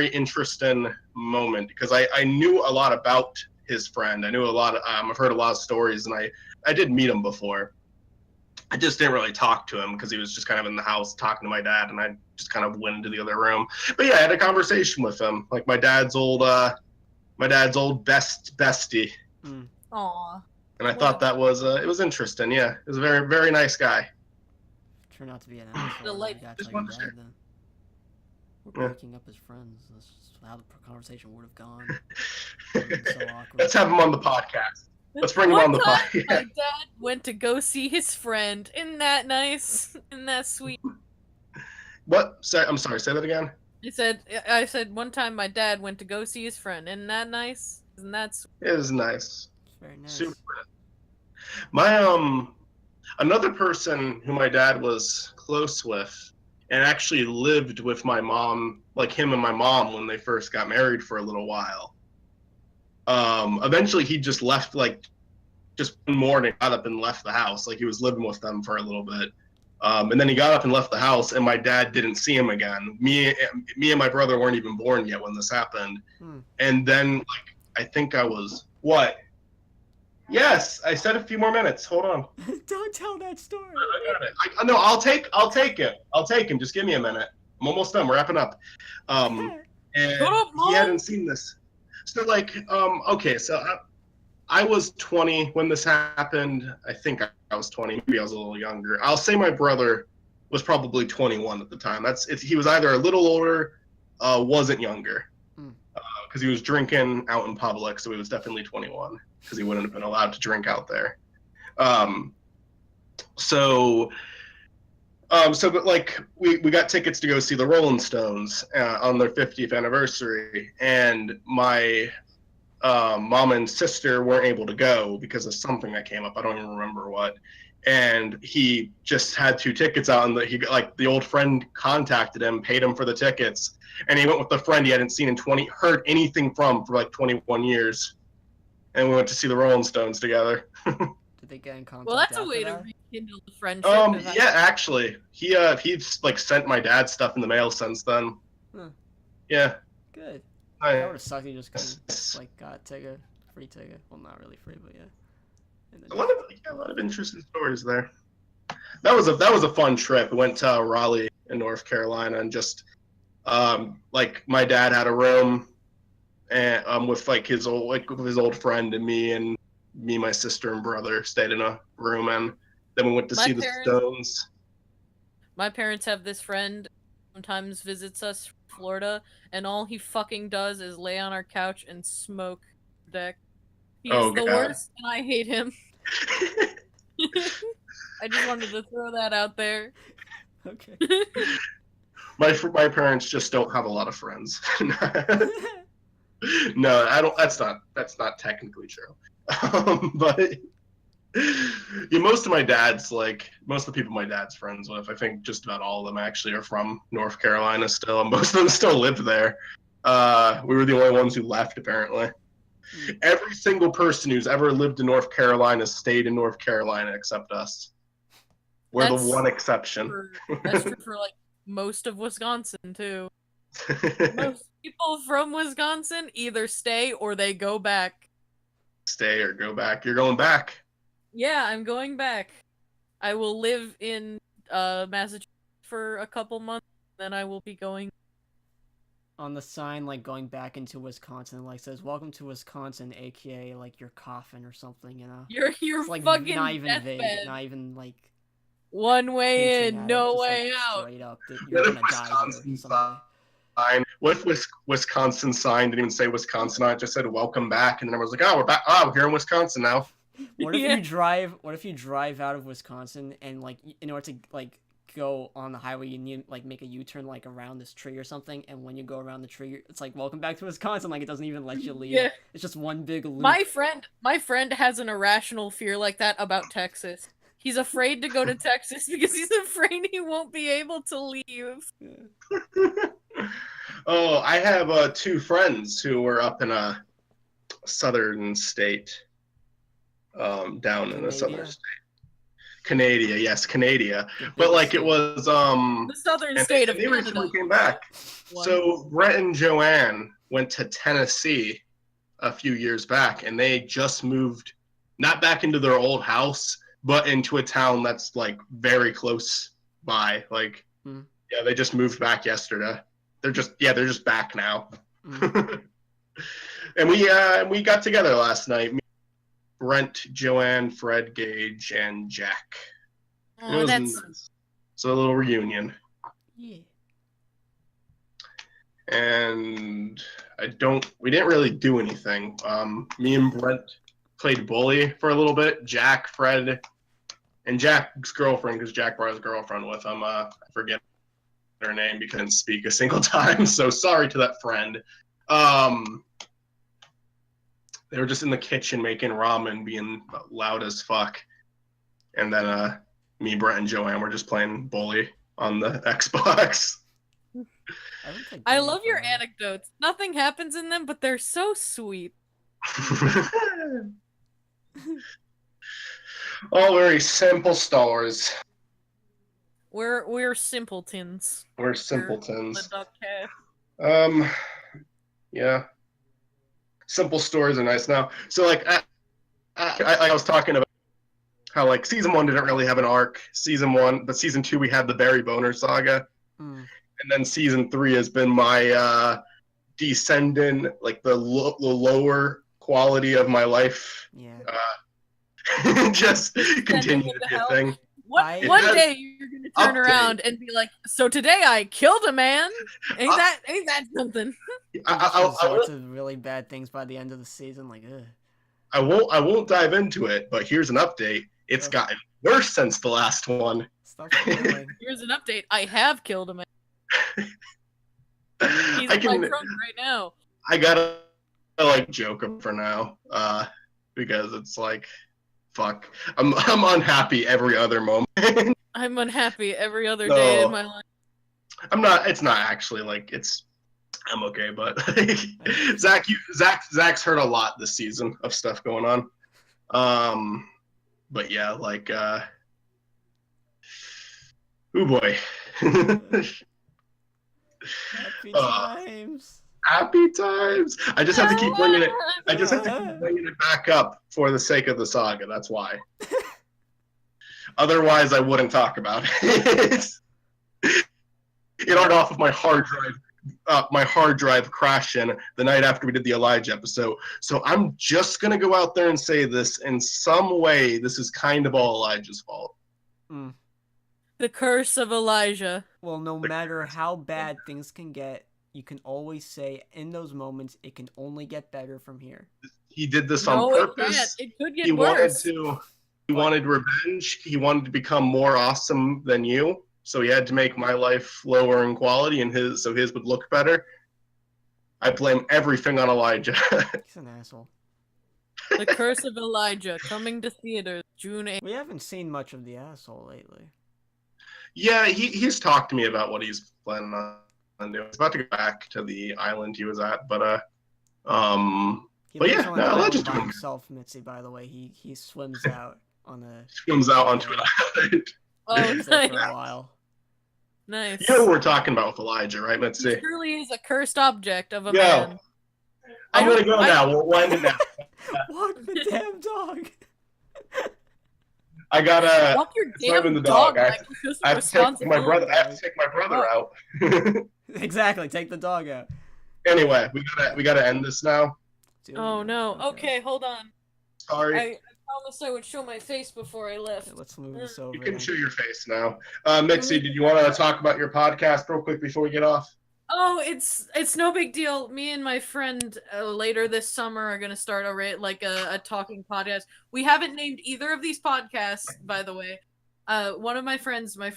interesting moment because I knew a lot about his friend. I knew a lot of, I've heard a lot of stories, and I did meet him before. I just didn't really talk to him because he was just kind of in the house talking to my dad, and I just kind of went into the other room. But yeah, I had a conversation with him, like my dad's old bestie. Aww. And I thought that was it was interesting. Yeah, he was a very, very nice guy. Turned out to be an asshole. We're breaking up as friends. That's just how the conversation would have gone. So awkward. Let's have him on the podcast. Let's bring him on the podcast. My dad went to go see his friend. Isn't that nice? Isn't that sweet? What? I'm sorry. Say that again. I said one time my dad went to go see his friend. Isn't that nice? Isn't that sweet? It is nice. It's very nice. Super. My another person who my dad was close with and actually lived with my mom, like him and my mom when they first got married for a little while. Eventually he just left, like just one morning, got up and left the house. Like he was living with them for a little bit. And then he got up and left the house, and my dad didn't see him again. Me and my brother weren't even born yet when this happened. And then, like, I think I was, what? Yes, I said a few more minutes. Hold on. Don't tell that story. I got it. No, I'll take it. I'll take him. Just give me a minute. I'm almost done. We're wrapping up. And Shut up, Mom! he hadn't seen this. So like, okay, so I was 20 when this happened. I think I was 20. Maybe I was a little younger. I'll say my brother was probably 21 at the time. He was either a little older, wasn't younger, because he was drinking out in public. So he was definitely 21 because he wouldn't have been allowed to drink out there. But like we got tickets to go see the Rolling Stones on their 50th anniversary, and my mom and sister weren't able to go because of something that came up. I don't even remember what. And he just had 2 tickets out, and the old friend contacted him, paid him for the tickets, and he went with the friend he hadn't seen heard anything from for like 21 years, and we went to see the Rolling Stones together. Did they get in contact? Well, that's a way to rekindle the friendship. Yeah, actually, he's like sent my dad stuff in the mail since then. Huh. Yeah. Good. That would have sucked. You just couldn't, got a free ticket. Well, not really free, but yeah. A lot of interesting stories there. That was a fun trip. We went to Raleigh in North Carolina, and just like my dad had a room, and with his old friend and me, my sister and brother stayed in a room, and then we went to see the Stones. My parents have this friend sometimes visits us from Florida, and all he fucking does is lay on our couch and smoke deck. He's the worst, and I hate him. I just wanted to throw that out there. Okay. My parents just don't have a lot of friends. No, I don't. That's not technically true. But most of the people my dad's friends with, I think just about all of them actually are from North Carolina still, and most of them still lived there. We were the only ones who left, apparently. Every single person who's ever lived in North Carolina stayed in North Carolina except us. We're the one exception. That's true for like most of Wisconsin too. Most people from Wisconsin either stay or they go back. Stay or go back. You're going back. Yeah, I'm going back. I will live in Massachusetts for a couple months, then I will be going. On the sign, going back into Wisconsin, says "Welcome to Wisconsin," aka your coffin or something, you know. You're fucking not even deathbed. vague, not even one way in, no way out. Straight up, you're gonna die here someday. What if Wisconsin sign didn't even say Wisconsin on it, just said "Welcome back," and then everyone's like, "Oh, we're back. Oh, we're here in Wisconsin now." What if you drive? What if you drive out of Wisconsin and in order to go on the highway, you need make a U-turn around this tree or something, and when you go around the tree, it's "Welcome back to Wisconsin." It doesn't even let you leave. Yeah. It's just one big loop. My friend has an irrational fear like that about Texas. He's afraid to go to Texas because he's afraid he won't be able to leave. Yeah. Oh, I have 2 friends who were up in a southern state, down in a southern state. Canada, yes, Canada. But it was the southern state of Canada. They recently came back. So Brett and Joanne went to Tennessee a few years back, and they just moved, not back into their old house, but into a town that's very close by. Yeah, they just moved back yesterday. They're just back now. And we got together last night. Brent, Joanne, Fred, Gage, and Jack. Oh, that's nice. So a little reunion. Yeah. And we didn't really do anything. Me and Brent played bully for a little bit. Jack, Fred, and Jack's girlfriend, because Jack brought his girlfriend with him. I forget her name because I didn't speak a single time, so sorry to that friend. They were just in the kitchen making ramen, being loud as fuck. And then me, Brett, and Joanne were just playing bully on the Xbox. I love your anecdotes. Nothing happens in them, but they're so sweet. All very simple stories. We're simpletons. We're simpletons. The DuckCast. Yeah. Simple stories are nice. Now, so I was talking about how like season 1 didn't really have an arc. But season 2 we had the Barry Boner saga, and then season 3 has been my descendant, like the lower quality of my life. Yeah. Just continue to be a thing. One day you're gonna turn around and be like, "So today I killed a man." Ain't that something? All sorts of really bad things by the end of the season. Like, ugh. I won't dive into it, but here's an update. It's gotten worse since the last one. Here's an update. I have killed a man. He's my friend right now. I gotta like joke him for now, because it's like, fuck. I'm unhappy every other moment. I'm unhappy every other day in my life. I'm not. It's not actually like it's. I'm okay, but like, Zach's heard a lot this season of stuff going on. But yeah, like, oh boy. Happy times. Happy times. I just have to keep bringing it. I just have to keep bringing it back up for the sake of the saga. That's why. Otherwise, I wouldn't talk about it. It started off with my hard drive crashing the night after we did the Elijah episode. So I'm just gonna go out there and say this in some way. This is kind of all Elijah's fault. The curse of Elijah. Well, no matter how bad things can get, you can always say in those moments it can only get better from here. He did this on purpose. It could get worse. He wanted revenge. He wanted to become more awesome than you. So he had to make my life lower in quality, and his would look better. I blame everything on Elijah. He's an asshole. The Curse of Elijah, coming to theaters June 8th. We haven't seen much of the asshole lately. Yeah, he's talked to me about what he's planning on doing. He's about to go back to the island he was at, but yeah, Elijah's doing himself, Mitzy. By the way, he swims out on a onto an island. Oh, nice. For a while. Nice. You know what we're talking about with Elijah, right, Mitzy? He truly is a cursed object of a man. I'm gonna go now. We'll end it now. Walk the damn dog. I gotta walk your damn dog. I have to take my brother out. Exactly. Take the dog out. Anyway, we gotta end this now. Oh no. Okay, hold on. Sorry. I promised I would show my face before I left. Okay, let's move this over. You can show your face now. Mitzy, did you want to talk about your podcast real quick before we get off? Oh, it's no big deal. Me and my friend later this summer are gonna start a talking podcast. We haven't named either of these podcasts, by the way. One of my friends, me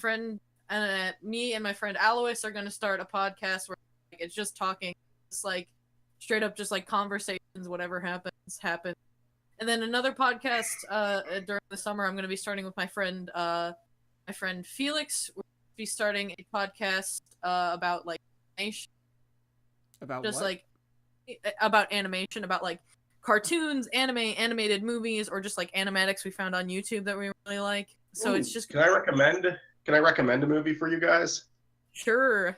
and my friend Alois are gonna start a podcast where it's just talking, it's like straight up just like conversations, whatever happens. And then another podcast during the summer I'm gonna be starting with my friend Felix. We'll be starting a podcast about like animation. About just what? like about animation, about like cartoons, animated movies, or just like animatics we found on YouTube that we really like. So it's just. Can I recommend a movie for you guys? Sure.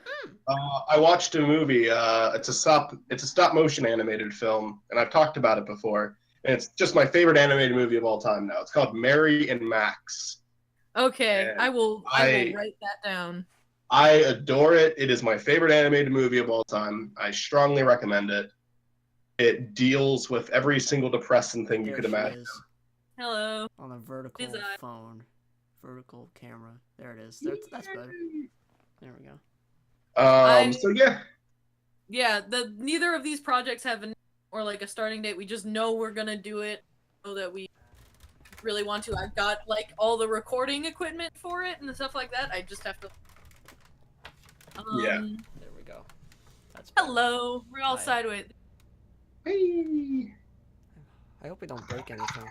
I watched a movie. It's a stop motion animated film, and I've talked about it before. And it's just my favorite animated movie of all time now. It's called Mary and Max. Okay, I will write that down. I adore it. It is my favorite animated movie of all time. I strongly recommend it. It deals with every single depressing thing you could imagine. Hello. On a vertical phone. Vertical camera. There it is. That's better. There we go. So yeah. Yeah, neither of these projects have a starting date. We just know we're gonna do it, so that we really want to. I've got like all the recording equipment for it and stuff like that. I just have to. Yeah. There we go. That's better. Hello. We're all sideways. Hey. I hope we don't break anything.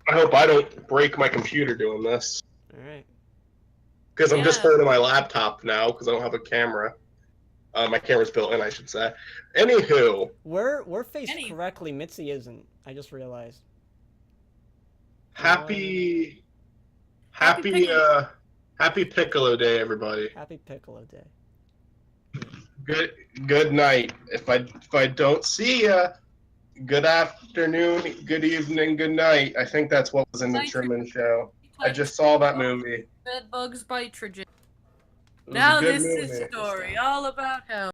I hope I don't break my computer doing this. All right. Because I'm just holding my laptop now because I don't have a camera. My camera's built in, I should say. Anywho. We're faced correctly. Mitzy isn't. I just realized. Happy Piccolo Day, everybody. Happy Piccolo Day. Good night. If I don't see ya, good afternoon, good evening, good night. I think that's what was in the Truman Show. I just saw that movie. Bedbugs bite Trojan. It was Now a good this movie. is a story all about how